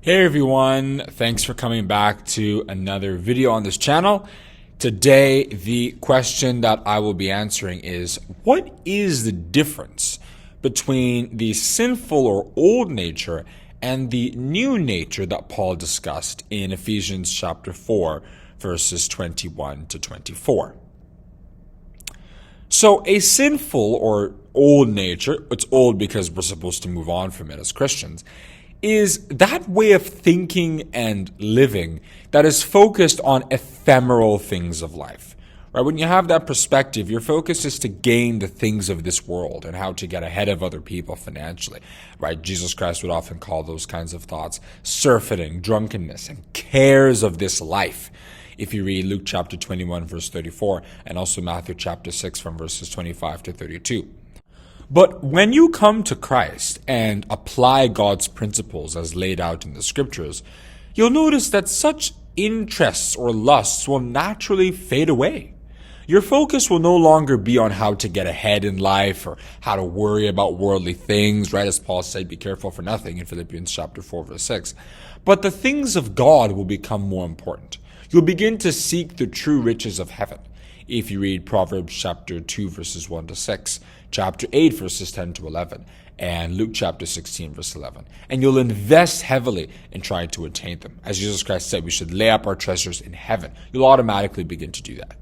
Hey everyone, thanks for coming back to another video on this channel. Today, the question that I will be answering is, what is the difference between the sinful or old nature and the new nature that Paul discussed in Ephesians chapter 4, verses 21 to 24? So a sinful or old nature, it's old because we're supposed to move on from it as Christians, is that way of thinking and living that is focused on ephemeral things of life. Right? When you have that perspective, your focus is to gain the things of this world and how to get ahead of other people financially. Right? Jesus Christ would often call those kinds of thoughts surfeiting, drunkenness, and cares of this life. If you read Luke chapter 21, verse 34, and also Matthew chapter 6 from verses 25 to 32. But when you come to Christ and apply God's principles as laid out in the scriptures, you'll notice that such interests or lusts will naturally fade away. Your focus will no longer be on how to get ahead in life or how to worry about worldly things, right? As Paul said, be careful for nothing in Philippians chapter 4, verse 6. But the things of God will become more important. You'll begin to seek the true riches of heaven. If you read Proverbs chapter 2, verses 1 to 6, chapter 8, verses 10 to 11, and Luke chapter 16, verse 11. And you'll invest heavily in trying to attain them. As Jesus Christ said, we should lay up our treasures in heaven. You'll automatically begin to do that.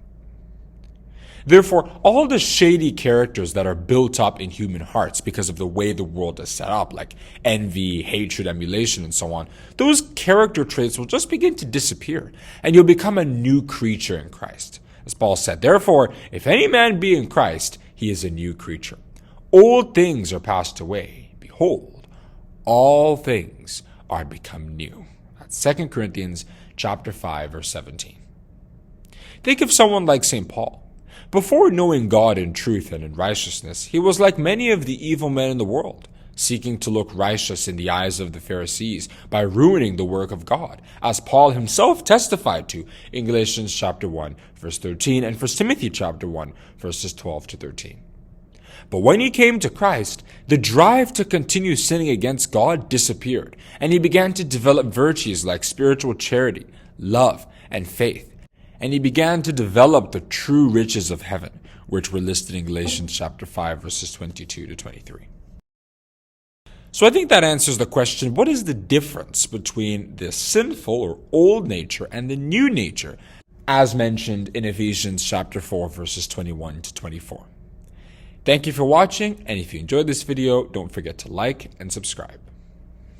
Therefore, all the shady characters that are built up in human hearts because of the way the world is set up, like envy, hatred, emulation, and so on, those character traits will just begin to disappear, and you'll become a new creature in Christ. As Paul said, therefore, if any man be in Christ, he is a new creature. Old things are passed away. Behold, all things are become new. That's 2 Corinthians chapter 5, verse 17. Think of someone like St. Paul. Before knowing God in truth and in righteousness, he was like many of the evil men in the world, seeking to look righteous in the eyes of the Pharisees by ruining the work of God, as Paul himself testified to in Galatians chapter 1, verse 13, and 1 Timothy chapter 1, verses 12 to 13. But when he came to Christ, the drive to continue sinning against God disappeared, and he began to develop virtues like spiritual charity, love, and faith. And he began to develop the true riches of heaven, which were listed in Galatians chapter 5, verses 22 to 23. So I think that answers the question, what is the difference between the sinful or old nature and the new nature, as mentioned in Ephesians chapter 4, verses 21 to 24. Thank you for watching, and if you enjoyed this video, don't forget to like and subscribe.